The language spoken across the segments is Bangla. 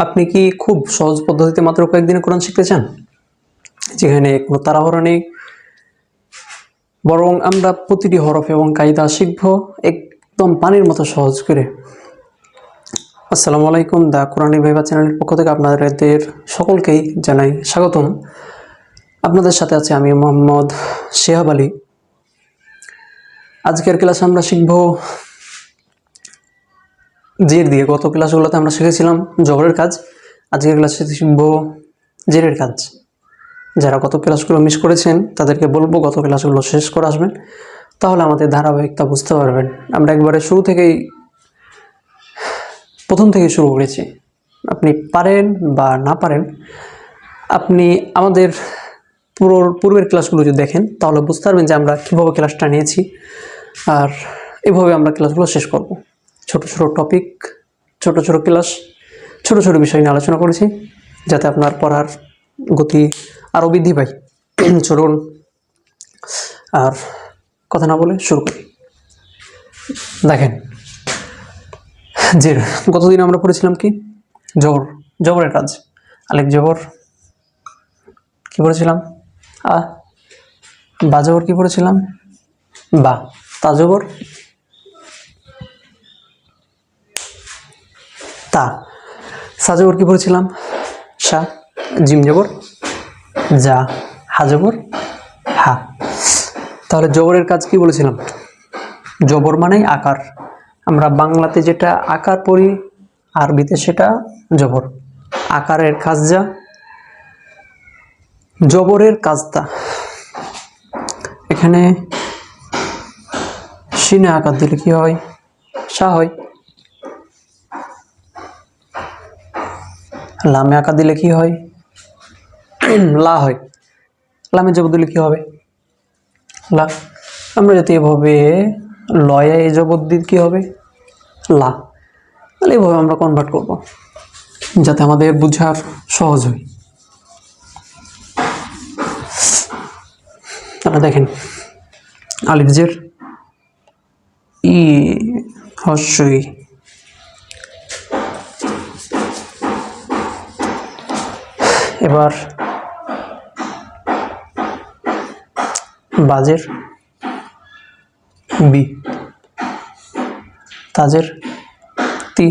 আপনি কি খুব সহজ পদ্ধতিতে মাত্র কয়েকদিনে কোরআন শিখতে চান, যেখানে কোনো তাড়াহুড়ো নেই, বরং আমরা প্রতিটি হরফ এবং কায়দা শিখব একদম পানির মতো সহজ করে? আসসালামু আলাইকুম, দা কোরআনী ভাইবা চ্যানেলের পক্ষ থেকে আপনাদের সকলকেই জানাই স্বাগতম। আপনাদের সাথে আছে আমি মোহাম্মদ শেহাব আলী। আজকের ক্লাসে আমরা শিখব জের দিয়ে। গত ক্লাসগুলোতে আমরা শিখেছিলাম জবরের কাজ, আজকের ক্লাসে শিখব জেরের কাজ। যারা গত ক্লাসগুলো মিস করেছেন তাদেরকে বলবো গত ক্লাসগুলো শেষ করে আসবেন, তাহলে আমাদের ধারাবাহিকতা বুঝতে পারবেন। আমরা একবারে প্রথম থেকে শুরু করেছি। আপনি পারেন বা না পারেন, আপনি আমাদের পূর্বের ক্লাসগুলো যদি দেখেন তাহলে বুঝতে পারবেন যে আমরা কীভাবে ক্লাসটা নিয়েছি, আর এভাবে আমরা ক্লাসগুলো শেষ করব। ছোট ছোট টপিক, ছোট ছোট ক্লাস, ছোট ছোট বিষয় নিয়ে আলোচনা করেছি, যাতে আপনার পড়ার গতি আরও বৃদ্ধি পায়। চলুন আর কথা না বলে শুরু করি। দেখেন, জের গতদিন আমরা পড়েছিলাম কি, জবরের কাজ। আলেফ জবর কি পড়েছিলাম, আ। বা জবর কি পড়েছিলাম, বা। তা জবর তা। সা জবর কি পড়েছিলাম, সা। জিম জবর যা। হা জবর হা। তাহলে জবরের কাজ কি বলেছিলাম, জবর মানেই আকার। আমরা বাংলাতে যেটা আকার পড়ি, আরবিতে সেটা জবর। আকারের কাজ যা, জবরের কাজ তা। এখানে সিনে আকার দিলে কি হয়, সা হয়। লামে আকার দিলে কি হয়, লা হয়। লামে জবর দিলে কি হবে, লা। আমরা যদি এভাবে লয়ে জবর দিলে কি হবে, লা। তাহলে এভাবে আমরা কনভার্ট করব, যাতে আমাদের বোঝার সহজ হয়। তাহলে দেখেন, আলিফ জের ই হস্যই, এবার বাজের বি, তাজের তি,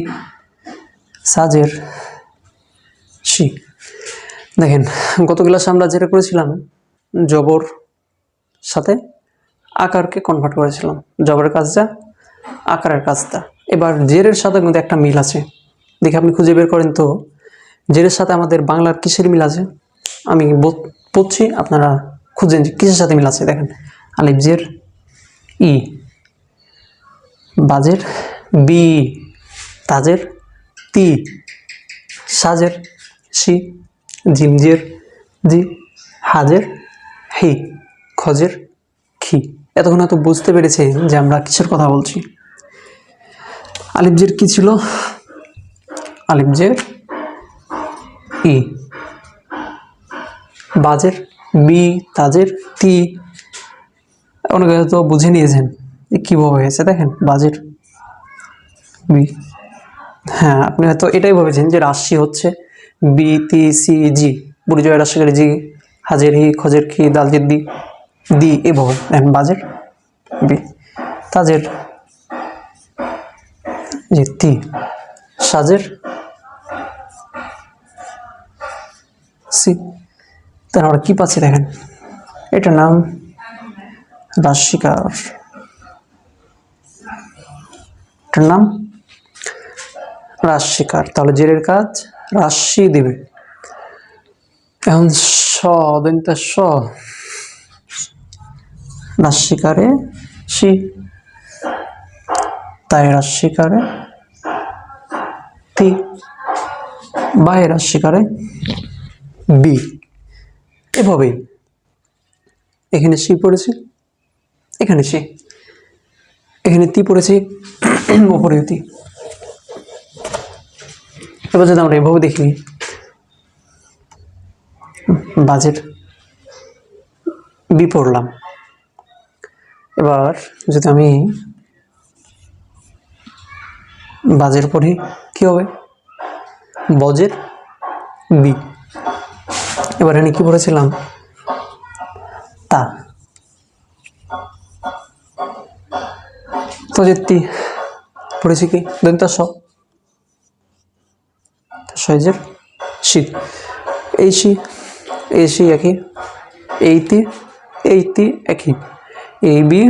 সাজের সি। দেখেন, গত ক্লাসে আমরা যেটা করেছিলাম, জবর সাথে আকারকে কনভার্ট করেছিলাম। জবরের কাজটা, আকারের কাজটা। এবার জেরের সাথে কিন্তু একটা মিল আছে, দেখে আপনি খুঁজে বের করেন তো জেরের সাথে আমাদের বাংলার কিসের মিল আছে। আমি পড়ছি, আপনারা খুঁজেন যে কিসের সাথে মিল আছে। দেখেন, আলিফ জের ই, বাজের বি, তাজের তি, সাজের সি, জিমজের জি, হাজের হি, খজের খি। এতক্ষণ হয়তো বুঝতে পেরেছে যে আমরা কিসের কথা বলছি। আলিফ জের কি ছিল, আলিফ জের ই, বাজের বি, তাজের তি। অনেকে হয়তো বুঝে নিয়েছেন কীভাবে হয়েছে। দেখেন, বাজের বি, হ্যাঁ আপনি হয়তো এটাই ভেবেছেন যে রাশি হচ্ছে বি তি সি জি, পরিচয় রাশিকার জি, হাজের হি, খজের খি, দালজের দি, দি এভাবে। দেখেন, বাজের বি, তাজের জি তি, সাজের সি। তাহলে আমরা কি পাচ্ছি, দেখেন এটার নাম রাশিকার, এটার নাম রাশিকার। তাহলে জেরের কাজ রাশি দিবে। এখন স দন্তা স, রাশিকারে সি, তাই রাশিকারে তি, বাই রাশিকারে বি। এভাবেই এখানে সি পড়েছে, এখানে সি, এখানে তি পড়েছে, ওপরে তি। এবার যদি আমরা এভাবে দেখি, বাজের বি পড়লাম। এবার যদি আমি বাজের পড়ি কি হবে, বজের বি। এবার এখানে কি পড়েছিলাম? তা। তজের পড়েছি কি? দন্তা সজের সি। এই সি একই, এইতি একই, এই বি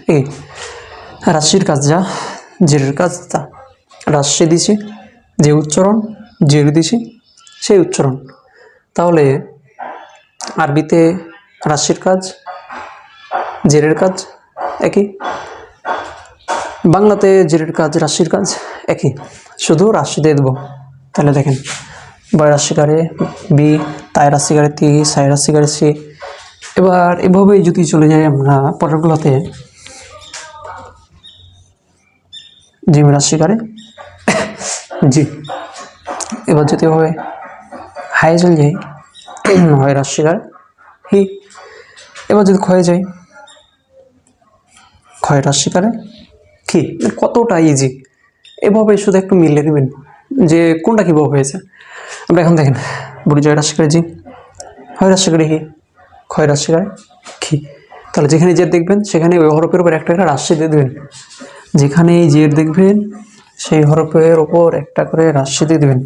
একই। রাশির কাজ যা, জেরের কাজ তা। রাশি দিছি, যে উচ্চারণ, জের দিছি সেই উচ্চারণ। তাহলে আরবিতে রাশির কাজ, জেরের কাজ একই, বাংলাতে জেরের কাজ, রাশির কাজ একই, শুধু রাশি দিয়ে দেবো। তাহলে দেখেন, বয় রাশিকারে বি, তাই রাশিকারে তি, সাই রাশিকারে সি। এবার এভাবেই যদি চলে যাই আমরা পরেরগুলোতে, জিম রাশিকারে জি। এবার যদি এভাবে হাই চলে যাই, হয় রাশিকারে হি। এবার যদি ক্ষয়ে যাই, ক্ষয় রাশিকারে কি। কতটা ইজি! এভাবে শুধু একটু মিলিয়ে নেবেন যে কোনটা কীভাবে হয়েছে। আমরা এখন দেখেন, বুড়ি জয় রাশিকারে জি, হয় রাশিকারে হি, ক্ষয় রাশিকারে কি। তাহলে যেখানে জের দেখবেন সেখানে ওই হরফের উপর একটা একটা রাশি দিয়ে দেবেন। যেখানে জের দেখবেন সেই হরফের ওপর একটা করে রাশি দিয়ে দেবেন।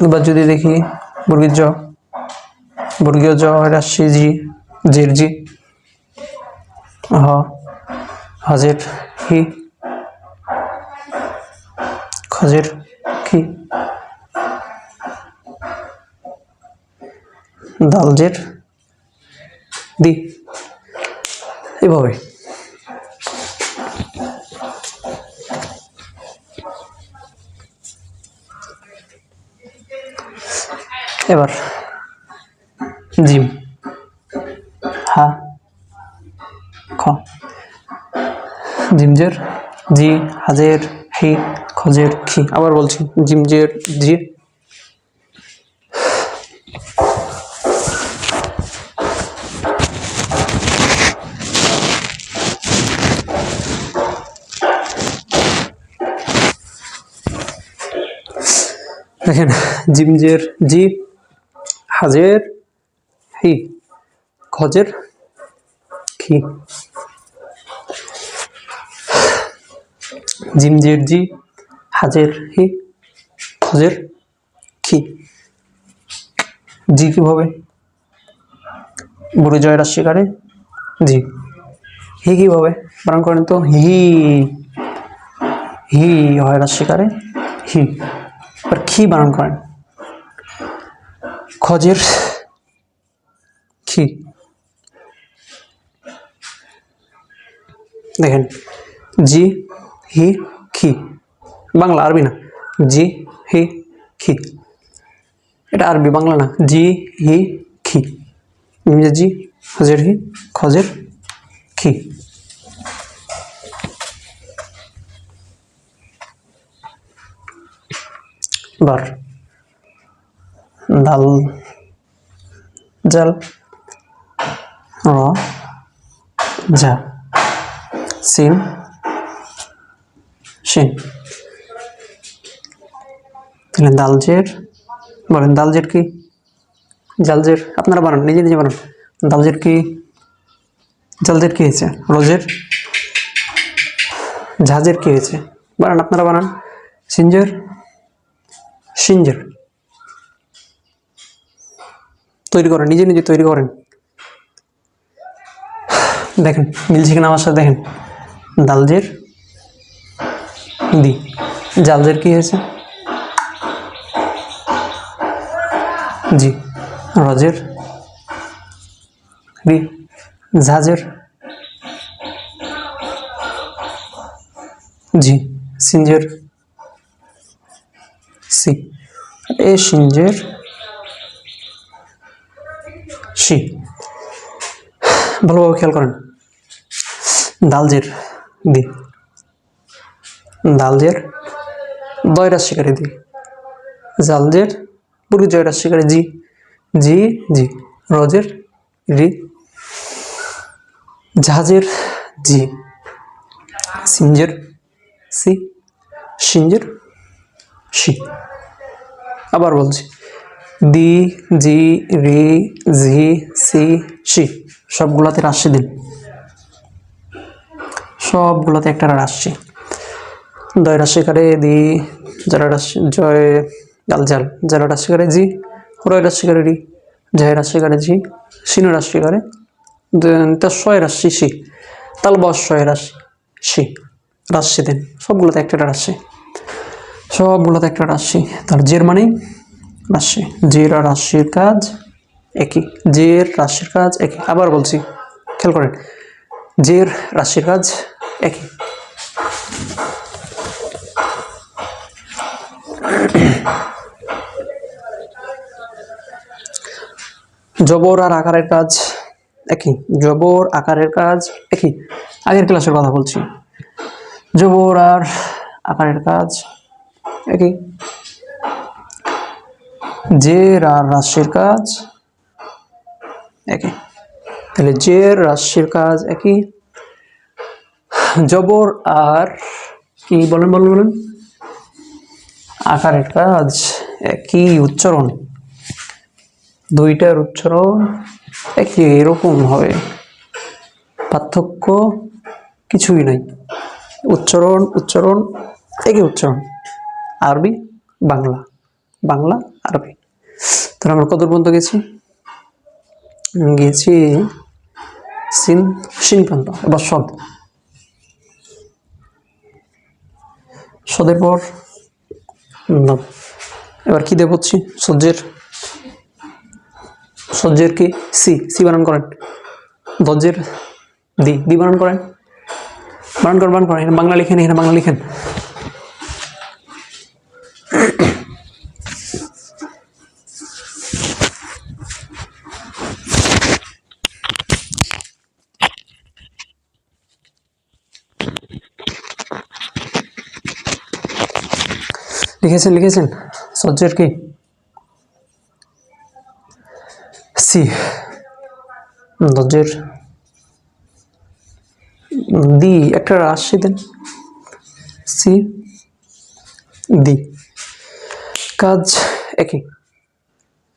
এবার যদি দেখি বর্গীয় জ হয় রাশি জি, জের জি, হাজের হি, খজের কি, দালজের দি। এভাবে এবার জিম হা খ, জিমজের জি, হাজের হি, খজের খি। আবার বলছি, জিমজের জি, দেখেন, জিমজের জি, হাজের হি, খজের খি। জিমজের জি, হাজের হি, খজের খি। জি কিভাবে? বুড়ি জয় রাশিকারে জি। হি কিভাবে বানান করেন তো? হি, হি হয় রাশিকারে হি। আর খি বানান করেন, খজের খি। দেখেন, জি, হি, খি। বাংলা, আরবি না। জি, হি, খি। এটা আরবি, বাংলা না। জি, হি, খি। জি, হাজের হি, খজের খি। বার দাল জাল র যা সিন শিন। তাহলে দালজের বলেন, দালজের কি? জালজের আপনারা বানান, নিজে নিজে বানান। দালজের কি? জালজের কি হয়েছে? রোজের ঝাঁজের কি হয়েছে? বানান, আপনারা বানান। সিনজের সিনজের। তৈরি করেন, নিজে নিজে তৈরি করেন। দেখেন মিলছে কিনা আমার সাথে। দেখেন, দালজের দি, জালজের কি হয়েছে? জি। রজের রি, ঝাঁজের জি, সিনজের সি, এ সিনজের সি। ভালোভাবে খেয়াল করেন। দালজের দি, দালজের দয় রাশিকারে দি, জালজের পুরো জয় রাশিকারে জি, জি জি। রজের রি, ঝাঁজের জি, সিনজের সি, সিনজের সি। আবার বলছি, দি, জি, রি, ঝি, সি, সি, সবগুলাতে রাশি দিন, সবগুলাতে একটা রাশি। দয় রাশিকারে দি, যারা রাশি জয় জাল জাল, যারা রাশিকারে জি, রয় রাশিকারে রি, জয় রাশিকারে জি, সিন রাশিকারে শয় রাশি সি, তাল বস শয় রাশি সি, রাশি দেন, সবগুলোতে একটা রাশি, সবগুলোতে একটা রাশি। তার জের মানেই রাশি, জের আর রাশির কাজ একই, জের রাশির কাজ একই। আবার বলছি, খেয়াল করেন, জের রাশির কাজ একই। জবর আর আকারের কাজ একই, জবর আকারের কাজ একই। আগের ক্লাসের কথা বলছি, জবর আর আকারের কাজ একই, জের আর রাশির কাজ একই। তাহলে জের রাশির কাজ একই, জবর আর কি বলেন বলেন বলেন আকারের কাজ একই, উচ্চারণ দুইটার উচ্চারণ একই, এরকম হবে, পার্থক্য কিছুই নাই, উচ্চারণ উচ্চারণ একই উচ্চারণ, আরবি বাংলা, বাংলা আরবি। তাহলে আমরা কত পর্যন্ত গেছি? গেছি সিন, সিন পর্যন্ত। এবার সদ, সদের পর এবার কি দেব হচ্ছি, সহ্যের, সহ্যের কি সি, সি বানান করেন, দজ্জের দি, দি বানান করেন, বানান করেন, বানান করেন, এখানে বাংলা লিখেন, এখানে বাংলা লিখেন। লিখেছেন, লিখেছেন, সহ্যের কি সি, দজ্জের দি, একটা রাশি দেন, সি দি, কাজ একই,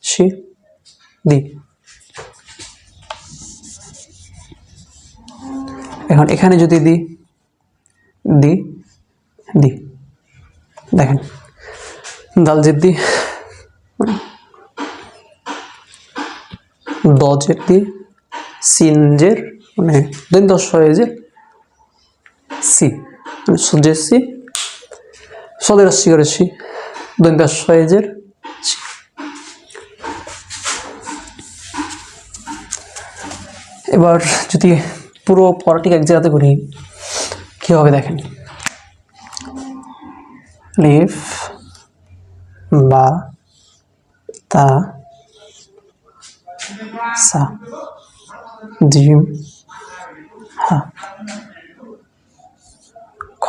সি দি। এখন এখানে যদি দি, দি, দি, দেখেন দাল জের দি, দজের দি, সিনজের মানে দিন 10 হয়েছে সি, মানে সূর্যের সি, সদের রাশি করে সি, দিন 10 হয়েজের সি। এবার যদি পুরো পড়াটি এক জায়গাতে করি কি হবে দেখেন, লিফ বা তা সা জিম হা খ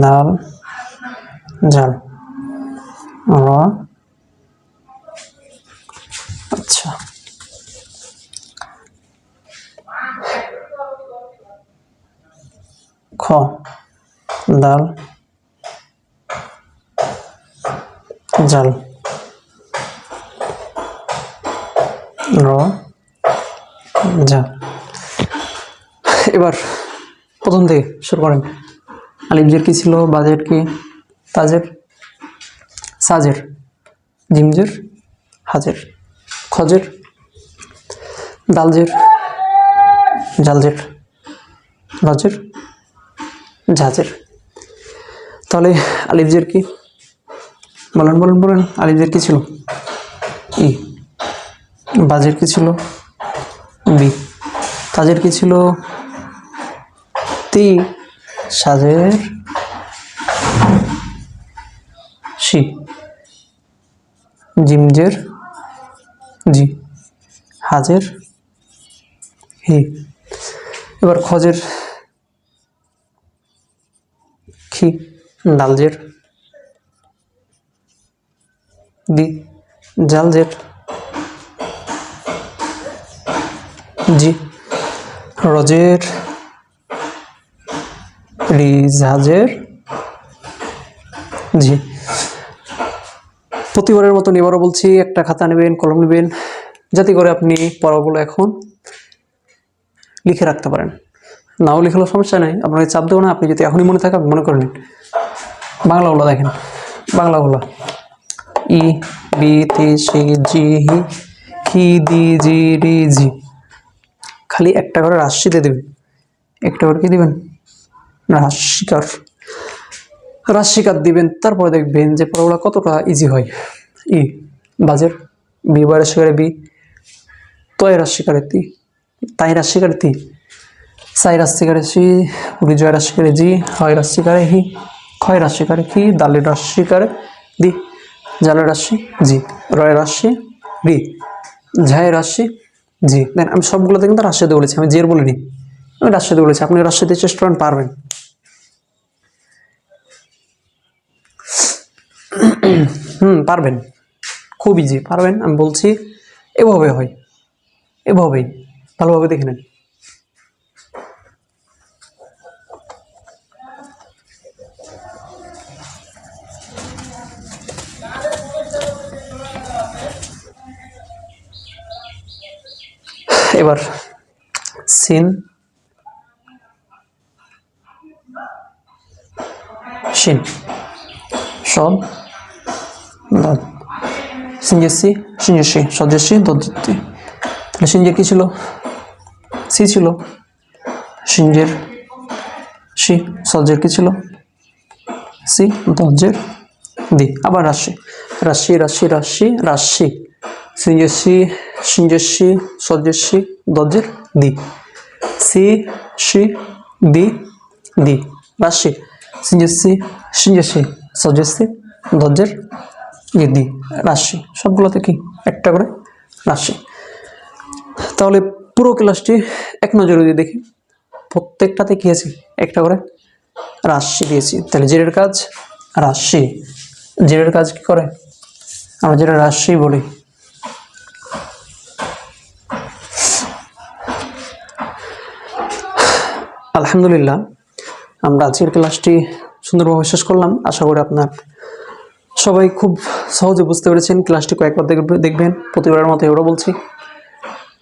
দাল জাল র। আচ্ছা, খ দাল জাল র যা। এবার প্রথম থেকে শুরু করেন, আলিফজের কি ছিল, বাজের কি, তাজের, সাজের, জিমজের, হাজের, খজের, দালজের, জালজের, রজের, ঝাঁজের। তাহলে আলিফজের কি বলেন বলেন বলেন, আলিফজের কি ছিল ই, বাজের কি ছিল বি, তাজের কি ছিল তি, সাজের সি, জিমজের জি, হাজের হি। এবার খজের খি, ডালজের দি, জালজের জি, রজের রি, ঝাজের জি, প্রতিবারের মতন এবারও বলছি, একটা খাতা নেবেন, কলম নেবেন, যাতে করে আপনি পড়াগুলো এখন লিখে রাখতে পারেন। নাও লিখলেও সমস্যা নেই, আপনাকে চাপ দেবো না। আপনি যদি এখনই মনে থাকে আপনি মনে করে নিন। বাংলাগুলো দেখেন, বাংলাগুলো ই বি তি সি জি হি খি দি জি রি জি, খালি একটা করে রাশিতে দেবেন। একটা করে কি দিবেন? রাশিকার, রাশিকার দিবেন। তারপরে দেখবেন যে পড়াগুলো কতটা ইজি হয়। ই বাজের, বি বয় রাশিকারে বি, তয় রাশিকারে তি, তাই রাশিকারে তি, সাই রাশিকারে সি, বিজয় রাশিকারে জি, হয় রাশিকারে হি, ক্ষয় রাশিকারে কি, দালের রাশিকারে দি, জালের রাশি জি, রয় রাশি রি, ঝায় রাশি জি। দেন আমি সবগুলোতে কিন্তু রাশিতে বলেছি, আমি জের বলিনি, আমি রাশিতে বলেছি। আপনি রাশিতে চেষ্টা করেন, পারবেন। পারবেন, খুব ইজি, পারবেন। আমি বলছি এভাবে হয়, এভাবেই ভালোভাবে দেখে নেন। এবার সিন শিন সব দত, সিনজেসি সিনজেসি সজেসি দদ্যতি। তাহলে সিনজের কি ছিল? সি ছিল। সিনজের সি, সজের কি ছিল? সি, দজ্জের দি। আবার রাশি, রাশি রাশি রাশি রাশি, সিনজেসি সিনজেসি সজেসি দজ্জের দি, সি সি দি দি, রাশি সিনজেসি সিনজেসি সজেসি দজ্জের দি, রাশি। সবগুলোতে কি একটা করে রাশি। তাহলে পুরো ক্লাসটি এক নজরে যদি দেখি, প্রত্যেকটাতে কি আছে? একটা করে রাশি দিয়েছি। তাহলে জেরের কাজ রাশি, জেরের কাজ কি করে? আমরা যেটা রাশি বলি। আলহামদুলিল্লাহ, আমরা আজকের ক্লাসটি সুন্দরভাবে শেষ করলাম। আশা করি আপনার সবাই খুব সহজে বুঝতে পেরেছেন। ক্লাসটি কয়েকবার দেখবেন, প্রতিবারের মতো এবারও বলছি।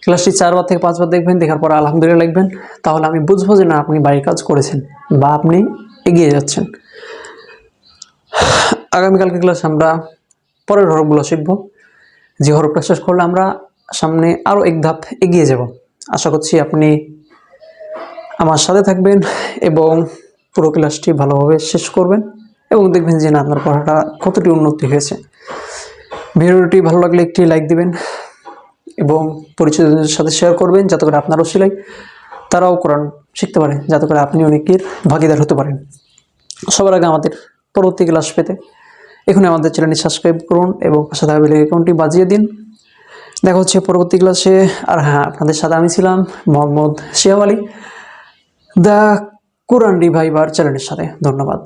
ক্লাসটি 4 বার থেকে 5 বার দেখবেন, দেখার পর আলহামদুলিল্লাহ লিখবেন। তাহলে আমি বুঝবো যে না, আপনি বাড়ির কাজ করেছেন বা আপনি এগিয়ে যাচ্ছেন। আগামীকালকে ক্লাসে আমরা পরের হরফগুলো শিখব। যে হরফটা শেষ করলে আমরা সামনে আরও এক ধাপ এগিয়ে যাব। আশা করছি আপনি আমার সাথে থাকবেন এবং পুরো ক্লাসটি ভালোভাবে শেষ করবেন এবং দেখবেন যে না, আপনার পড়াটা কতটি উন্নতি হয়েছে। ভিডিওটি ভালো লাগলে একটি লাইক দিবেন এবং পরিচিতদের সাথে শেয়ার করবেন, যাতে করে আপনারও সেলাই তারাও কোরআন শিখতে পারে, যাতে করে আপনি অনেকের ভাগিদার হতে পারেন। সবার আগে আমাদের পরবর্তী ক্লাস পেতে এখনই আমাদের চ্যানেলটি সাবস্ক্রাইব করুন এবং পাশে থাকা বেল আইকনটি বাজিয়ে দিন। দেখা হচ্ছে পরবর্তী ক্লাসে। আর হ্যাঁ, আপনাদের সাথে আমি ছিলাম Mohammad Shihab Ali, the Quran reviver চ্যানেলের সাথে। ধন্যবাদ।